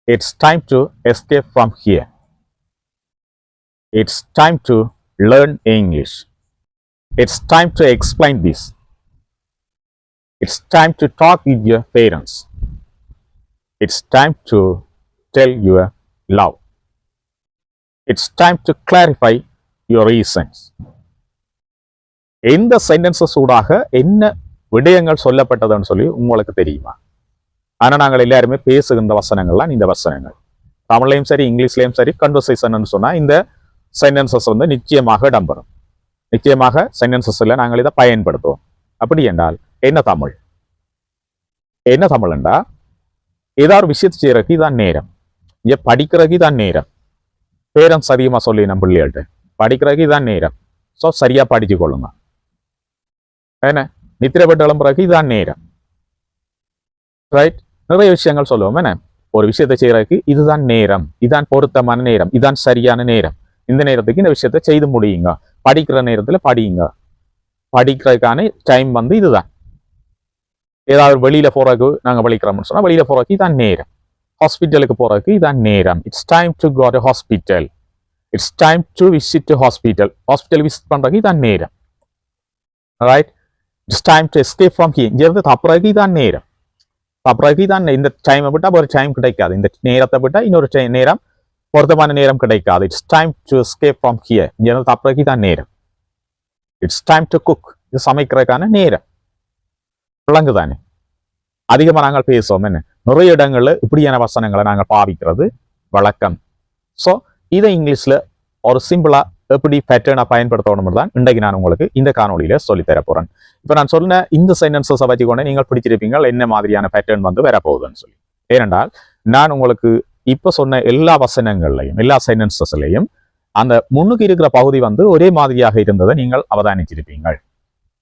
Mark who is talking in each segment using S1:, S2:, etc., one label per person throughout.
S1: It's time to escape from here. It's time to learn English. It's time to explain this. It's time to talk with your parents. It's time to tell your love. It's time to clarify your reasons. இந்த sentences ஊடாக என்ன விடயங்கள் சொல்லப்பட்டதுன்னு சொல்லி உங்களுக்கு தெரியுமா? ஆனால் நாங்கள் எல்லாருமே பேசுகின்ற வசனங்கள்லாம் இந்த வசனங்கள். தமிழ்லையும் சரி இங்கிலீஷ்லையும் சரி கன்வர்சேஷன் சொன்னால் இந்த சென்டென்சஸ் வந்து நிச்சயமாக இடம்பெறும். நிச்சயமாக சென்டென்சஸில் நாங்கள் இதை பயன்படுத்துவோம். அப்படி என்றால் என்ன தமிழ்? என்ன தமிழ்ண்டா, ஏதாவது ஒரு விஷயத்தை செய்யறதுக்கு இதான் நேரம். இங்கே படிக்கிறதுக்கு இதான் நேரம். பேரண்ட்ஸ் அதிகமாக சொல்லி நம்ம பிள்ளைகள்கிட்ட படிக்கிறதுக்கு இதான் நேரம். ஸோ சரியாக படிச்சு கொள்ளுங்க. என்ன நித்திரப்பட்டு கிளம்புறதுக்கு இதான் நேரம். ரைட், நிறைய விஷயங்கள் சொல்லுவோம். என்ன ஒரு விஷயத்தை செய்யறதுக்கு இதுதான் நேரம், இதுதான் பொருத்தமான நேரம், இதுதான் சரியான நேரம். இந்த நேரத்துக்கு இந்த விஷயத்த செய்து முடியுங்க. படிக்கிற நேரத்தில் படியுங்க. படிக்கிறதுக்கான டைம் வந்து இதுதான். ஏதாவது வெளியில போறதுக்கு நாங்கள் படிக்கிறோம்னு சொன்னால் வெளியில போறதுக்கு இதான் நேரம். ஹாஸ்பிட்டலுக்கு போறதுக்கு இதான் நேரம். It's time to go to hospital. It's time to visit to hospital. Hospital visit பண்றதுக்கு இதான் நேரம். Right, it's time to escape from here. இங்கிருந்து தப்புறதுக்கு இதான் நேரம். தப்புறதுக்கு இதான் இந்த டைமை விட்டால் ஒரு டைம் கிடைக்காது. இந்த நேரத்தை விட்டால் இன்னொரு நேரம் பொருத்தமான நேரம் கிடைக்காது. It's time to escape from here. இங்கிருந்து தப்புறதுக்கு இதான் நேரம். It's time to cook. இது சமைக்கிறதுக்கான நேரம். விளங்கு தானே? அதிகமாக நாங்கள் பேசுவோம். என்ன நிறைய இடங்கள்ல இப்படியான வசனங்களை நாங்கள் பாவிக்கிறது வழக்கம். ஸோ இதை இங்கிலீஷில் ஒரு சிம்பிளா எப்படி பேட்டர்னாக பயன்படுத்தணும் தான் இன்றைக்கு நான் உங்களுக்கு இந்த காணொலியில சொல்லித்தர போறேன். இப்போ நான் சொன்ன இந்த சென்டென்சஸை வச்சு கொண்டு நீங்கள் பிடிச்சிருப்பீங்க என்ன மாதிரியான பேட்டர்ன் வந்து வரப்போகுதுன்னு சொல்லி. ஏனென்றால் நான் உங்களுக்கு இப்போ சொன்ன எல்லா வசனங்கள்லையும் எல்லா சென்டென்சஸ்லையும் அந்த முன்னுக்கு இருக்கிற பகுதி வந்து ஒரே மாதிரியாக இருந்ததை நீங்கள் அவதானிச்சிருப்பீங்க.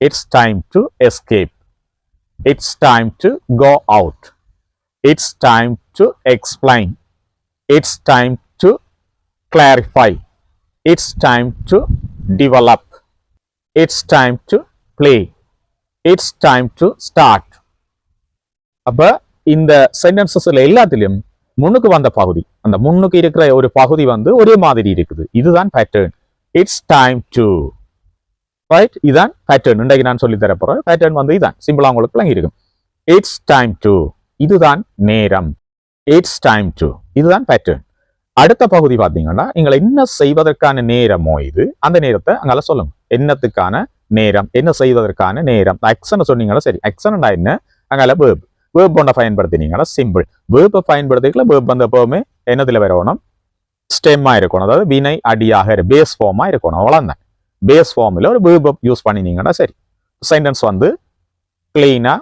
S1: It's time to escape. It's time to go out. It's time to explain. It's time to clarify. It's time to develop. It's time to play. It's time to start. அப்ப இந்த சென்டென்சஸ்ல எல்லாத்திலும் முன்னுக்கு வந்த பகுதி, அந்த முன்னுக்கு இருக்கிற ஒரு பகுதி வந்து ஒரே மாதிரி இருக்குது. இதுதான் pattern. It's time to. Right, இதான் பேட்டர்ன். இன்றைக்கு நான் சொல்லி தர போறேன். பேட்டர்ன் வந்து இதான் சிம்பிளா உங்களுக்கு விளங்கி இருக்கும். இட்ஸ் டைம் டு, இதுதான் நேரம். இட்ஸ் டைம் டு, இதுதான் பேட்டர்ன். அடுத்த பகுதி பார்த்தீங்கன்னா நீங்கள் என்ன செய்வதற்கான நேரமோ இது, அந்த நேரத்தை அங்கால சொல்லுங்க. என்னத்துக்கான நேரம், என்ன செய்வதற்கான நேரம். ஆக்ஷன் சொன்னீங்கன்னா சரி, ஆக்ஷன் என்ன அங்கால வேர்ப். வேர்ப் ஒன்றை பயன்படுத்தினீங்கன்னா சிம்பிள். வேர்ப்பை பயன்படுத்திக்கல. வேர்ப் வந்து எப்பவுமே என்னத்துல வரணும், ஸ்டெம்மா இருக்கணும். அதாவது வினை அடியாக பேஸ் ஃபார்மா இருக்கணும். அவ்வளவுதான். பேஸ் ஃபார்மில் ஒரு வேர்ப் யூஸ் பண்ணினீங்கன்னா சரி, சென்டென்ஸ் வந்து கிளீனா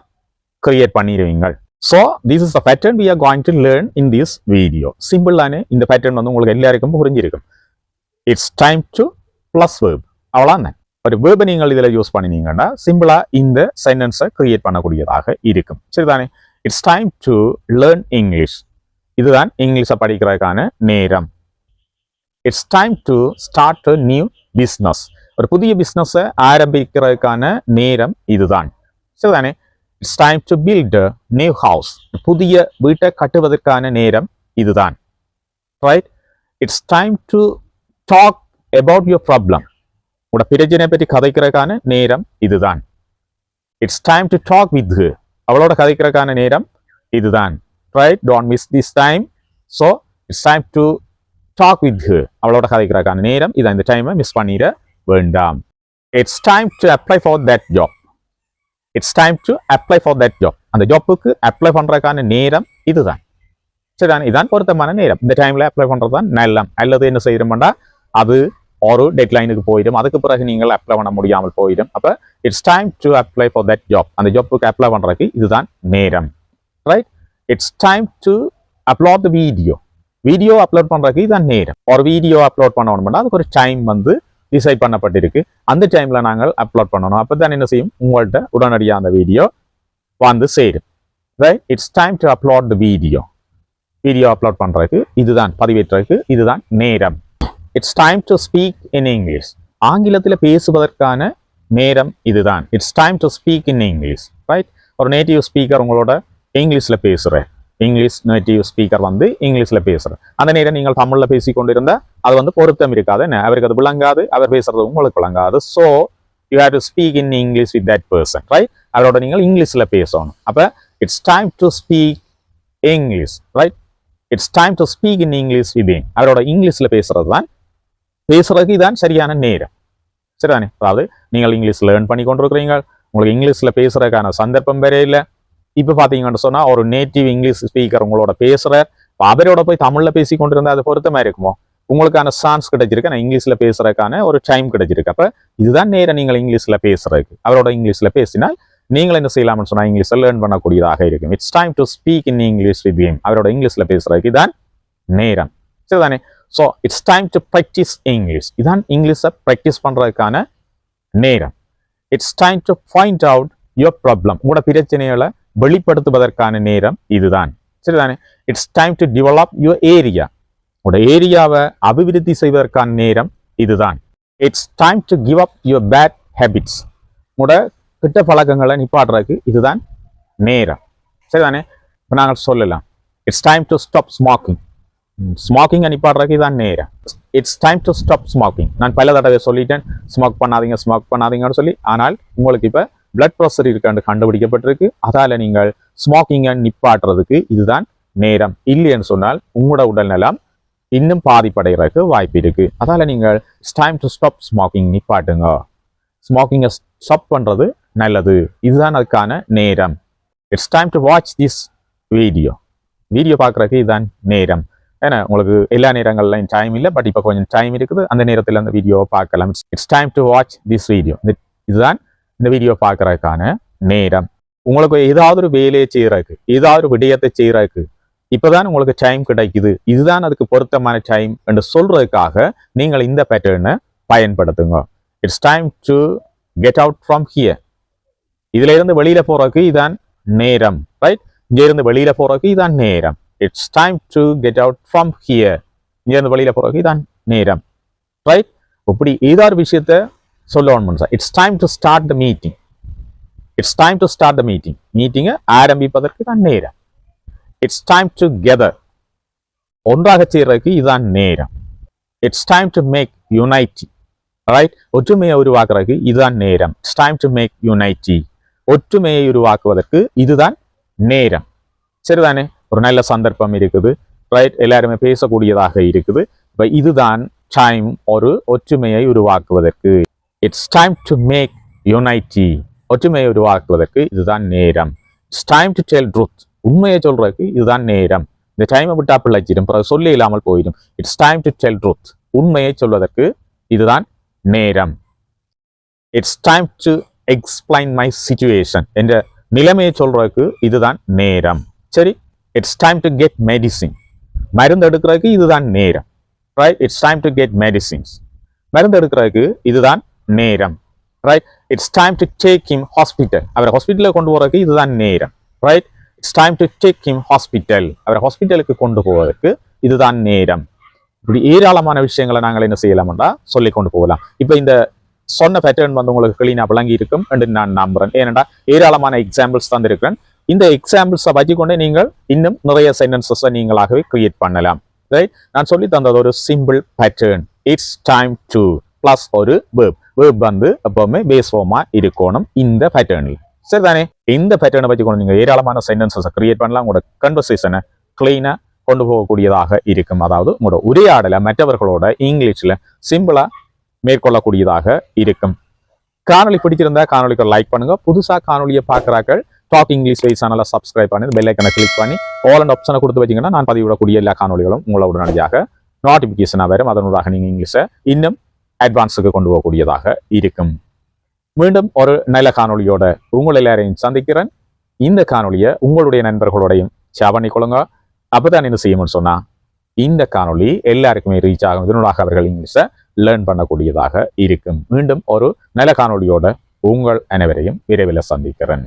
S1: கிரியேட் பண்ணிடுவீங்க. So this is the pattern we are going to learn in this video. சிம்பிளான இந்த பேட்டர்ன் வந்து உங்களுக்கு எல்லாருக்கும் புரிஞ்சிருக்கும். It's time to plus verb. அவ்வளோதான். ஒரு வேர்பை நீங்கள் இதில் யூஸ் பண்ணினீங்கன்னா சிம்பிளா இந்த சென்டென்ஸை கிரியேட் பண்ணக்கூடியதாக இருக்கும். சரிதானே? It's time to learn English. இதுதான் இங்கிலீஷை படிக்கிறதுக்கான நேரம். It's time to start a new business. ஒரு புதிய பிஸ்னஸை ஆரம்பிக்கிறதுக்கான நேரம் இதுதான். சரிதானே? It's time to build a new house. புதிய வீட்டை கட்டுவதற்கான நேரம் இதுதான். Right, it's time to talk about your problem. உங்களோட பிரச்சனை பற்றி கதைக்கிறதுக்கான நேரம் இதுதான். It's time to talk with her. அவளோட கதைக்கிறதுக்கான நேரம் இதுதான். Right, don't miss this time. So it's time to talk with her. அவளோட கதைக்கிறதுக்கான நேரம் இதான். இந்த டைமை மிஸ் பண்ணிட வேண்டாம். It's time to apply for that job. It's time to apply for that job. அந்த ஜாப்புக்கு அப்ளை பண்றதுக்கான நேரம் இதுதான். சரிதான், இதான் பொருத்தமான நேரம். இந்த டைம்ல அப்ளை பண்றது தான் நல்லம். அல்லது என்ன செய்யறோம்னா அது ஒரு டெட்லைனுக்கு போயிடும். அதுக்கு பிறகு நீங்கள் அப்ளை பண்ண முடியாமல் போயிடும். அப்ப it's time to apply for that job. அந்த ஜாப்புக்கு அப்ளை பண்றதுக்கு இதுதான் நேரம். Right, it's time to upload the video. Video upload பண்றதுக்கு இதுதான் நேரம். ஒரு வீடியோ அப்லோட் பண்ணணும்னா அதுக்கு ஒரு டைம் வந்து டிசைட் பண்ணப்பட்டிருக்கு. அந்த டைம்ல நாங்கள் அப்லோட் பண்ணணும். அப்பதான் என்ன செய்யும், உங்கள்கிட்ட உடனடியாக அந்த வீடியோ வந்து சேரும். Right, it's time to upload the video. Video upload பண்றதுக்கு இதுதான், பதிவேற்றதுக்கு இதுதான் நேரம். It's time to speak in English. ஆங்கிலத்தில் பேசுவதற்கான நேரம் இதுதான். It's time to speak in English. Right, ஒரு நேட்டிவ் ஸ்பீக்கர் உங்களோட இங்கிலீஷ்ல பேசுறேன். இங்கிலீஷ் நேட்டிவ் ஸ்பீக்கர் வந்து இங்கிலீஷில் பேசுகிறார். அந்த நேரம் நீங்கள் தமிழில் பேசி கொண்டிருந்த அது வந்து பொருத்தம் இருக்காது, என்ன அவருக்கு அது விளங்காது, அவர் பேசுறது உங்களுக்கு விளங்காது. So you have to speak in English with that person, right? அவரோட நீங்கள் இங்கிலீஷில் பேசணும். அப்போ it's time to speak English, right? It's time to speak in English with him. அவரோட இங்கிலீஷில் பேசுறதுக்கு இதான் சரியான நேரம், சரிதானே? அதாவது நீங்கள் இங்கிலீஷ் லேர்ன் பண்ணி கொண்டிருக்கிறீங்க, உங்களுக்கு இங்கிலீஷில் பேசுறதுக்கான சந்தர்ப்பம் வேற இல்லை. இப்போ பார்த்தீங்கன்னு சொன்னால் ஒரு நேட்டிவ் இங்கிலீஷ் ஸ்பீக்கர் உங்களோட பேசுகிறார், அவரோட போய் தமிழில் பேசி கொண்டிருந்தா அது பொருத்தமாக இருக்குமோ? உங்களுக்கான சான்ஸ் கிடைச்சிருக்கு, நான் இங்கிலீஷில் பேசுறதுக்கான ஒரு டைம் கிடைச்சிருக்கு. அப்போ இதுதான் நேரம் நீங்கள் இங்கிலீஷில் பேசுறதுக்கு. அவரோட இங்கிலீஷில் பேசினால் நீங்கள் என்ன செய்யலாம்னு சொன்னால் இங்கிலீஷில் லேர்ன் பண்ணக்கூடியதாக இருக்கும். It's time to speak in English with him. அவரோட இங்கிலீஷில் பேசுறதுக்கு இதான் நேரம், சரிதானே? So it's time to practise English. இதான் இங்கிலீஷை ப்ராக்டிஸ் பண்ணுறதுக்கான நேரம். It's time to find out your problem. உங்களோட பிரச்சனைகளை வெளிப்படுத்துவதற்கான நேரம் இதுதான், சரிதானே? It's time to develop your area. உங்களோட ஏரியாவை அபிவிருத்தி செய்வதற்கான நேரம் இதுதான். It's time to give up your bad habits. உங்களோட கிட்ட பழக்கங்களை நிப்பாட்டுறதுக்கு இதுதான் நேரம், சரிதானே? இப்போ நாங்கள் சொல்லலாம் it's time to stop smoking. ஸ்மோக்கிங்கை நிப்பாடுறதுக்கு இதான் நேரம். It's time to stop smoking. நான் பல தடவை சொல்லிட்டேன் ஸ்மோக் பண்ணாதீங்கன்னு சொல்லி. ஆனால் உங்களுக்கு இப்போ பிளட் ப்ரெஷர் இருக்கான்னு கண்டுபிடிக்கப்பட்டிருக்கு. அதால் நீங்கள் ஸ்மோக்கிங்கை நிப்பாட்டுறதுக்கு இதுதான் நேரம். இல்லைன்னு சொன்னால் உங்களோட உடல்நலம் இன்னும் பாதிப்படைகிறதுக்கு வாய்ப்பு இருக்கு. அதால் நீங்கள் it's time to stop smoking, நிப்பாட்டுங்க. ஸ்மோக்கிங்கை ஸ்டாப் பண்ணுறது நல்லது. இதுதான் அதுக்கான நேரம். It's time to watch this video பார்க்குறதுக்கு இதுதான் நேரம். ஏன்னா உங்களுக்கு எல்லா நேரங்கள்லையும் டைம் இல்லை, பட் இப்போ கொஞ்சம் டைம் இருக்குது, அந்த நேரத்தில் அந்த வீடியோவை பார்க்கலாம். It's time to watch this video. இதுதான் இந்த வீடியோ பார்க்கறதுக்கான நேரம். உங்களுக்கு ஏதாவது ஒரு வேலையை செய்யறதுக்கு, ஏதாவது ஒரு விடயத்தை செய்யறதுக்கு இப்போதான் உங்களுக்கு டைம் கிடைக்குது, இதுதான் அதுக்கு பொருத்தமான டைம் என்று சொல்றதுக்காக நீங்கள் இந்த பேட்டர்னை பயன்படுத்துங்க. It's time to get out from here. இதுல இருந்து வெளியில போறதுக்கு இதான் நேரம், ரைட்? இங்க இருந்து வெளியில போறதுக்கு இதான் நேரம். It's time to get out from here. இங்க இருந்து வெளியில போறதுக்கு இதான் நேரம், ரைட்? இப்படி ஏதாவது விஷயத்த சொல்லணும் sir. It's time to start the meeting. It's time to start the meeting. மீட்டிங்கை ஆரம்பிப்பதற்கு தான் நேரம். It's time together. ஒன்றாக செய்யறதுக்கு இதுதான் நேரம். It's time to make unity, right? ஒற்றுமையை உருவாக்குறதுக்கு இதுதான் நேரம். It's time to make unity. ஒற்றுமையை உருவாக்குவதற்கு இதுதான் நேரம், சரிதானே? ஒரு நல்ல சந்தர்ப்பம் இருக்குது, ரைட்? எல்லாருமே பேசக்கூடியதாக இருக்குது. இப்போ இதுதான் டைம் ஒரு ஒற்றுமையை உருவாக்குவதற்கு. It's time to make unity. ஒற்றுமையை உருவாக்குவதற்கு இதுதான் நேரம். It's time to tell truth. உண்மையை சொல்றதுக்கு இதுதான் நேரம். இந்த டைமை விட்டா பிள்ளைச்சிடும், பிறகு சொல்ல இல்லாமல் போயிடும். It's time to tell truth. உண்மையை சொல்வதற்கு இதுதான் நேரம். It's time to explain my situation. என்ற நிலைமையை சொல்றதுக்கு இதுதான் நேரம், சரி? It's time to get medicine. மருந்து எடுக்கிறதுக்கு இதுதான் நேரம், right? It's time to get medicines. மருந்து எடுக்கிறதுக்கு இதுதான் நேரம், right? It's time to take him hospital. அவரை ஹாஸ்பிட்டலுக்கு கொண்டு போறதுக்கு இதுதான் நேரம், right? It's time to take him hospital. அவரை ஹாஸ்பிட்டலுக்கு கொண்டு போவதற்கு இதுதான் நேரம். இப்படி ஏராளமான விஷயங்களை நாங்கள் என்ன செய்யலாம்டா சொல்லி கொண்டு போகலாம். இப்போ இந்த சொன்ன பேட்டர்ன் வந்து உங்களுக்கு கிளீனா விளங்கி இருக்கும் என்று நான் நம்புறேன். ஏனென்றா ஏராளமான எக்ஸாம்பிள்ஸ் தந்திருக்கிறேன். இந்த எக்ஸாம்பிள்ஸை வச்சுக்கொண்டே நீங்கள் இன்னும் நிறைய சென்டென்சஸை நீங்களாகவே கிரியேட் பண்ணலாம், ரைட்? நான் சொல்லி தந்தது ஒரு simple pattern. It's time to plus ஒரு வேர்ப் வந்து எப்பவுமே பேஸ் ஃபார்மா இருக்கணும் இந்த பேட்டர்னில், சரிதானே? இந்த பேட்டர்னை வச்சுக்கொண்டு நீங்கள் ஏராளமான சென்டென்சஸை கிரியேட் பண்ணலாம். உங்களோட கன்வர்சேஷனை கிளீனா கொண்டு போகக்கூடியதாக இருக்கும். அதாவது உங்களோட உரையாடலை மற்றவர்களோட இங்கிலீஷ்ல சிம்பிளா மேற்கொள்ளக்கூடியதாக இருக்கும். காணொலி பிடிச்சிருந்தா காணொலிக்கு லைக் பண்ணுங்க. புதுசா காணொலியை பார்க்குறாக்கள் டாக் இங்கிலீஷ் வை சேனலை சப்ஸ்கிரைப் பண்ணி பெல் ஐக்கனை கிளிக் பண்ணி ஆல் அண்ட் ஆப்ஷனை கொடுத்து வச்சிங்கன்னா நான் பதிவிடக்கூடிய எல்லா காணொலிகளும் உங்களோட உடனடியாக நோட்டிஃபிகேஷனாக வரும். அதனூடாக நீங்கள் இங்கிலீஷை இன்னும் அட்வான்ஸுக்கு கொண்டு போகக்கூடியதாக இருக்கும். மீண்டும் ஒரு நல்ல காணொலியோட உங்கள் எல்லாரையும் சந்திக்கிறேன். இந்த காணொலியை உங்களுடைய நண்பர்களோடையும் ஷேர் பண்ணிக்கொள்ளுங்க. அப்பதான் என்ன செய்யணும்னு சொன்னா இந்த காணொலி எல்லாருக்குமே ரீச் ஆகும். இதனூடாக அவர்கள் இங்கிலீஷை லேர்ன் பண்ணக்கூடியதாக இருக்கும். மீண்டும் ஒரு நல்ல காணொலியோட உங்கள் அனைவரையும் விரைவில் சந்திக்கிறேன்.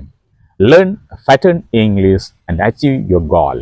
S1: Learn pattern English and achieve your goal.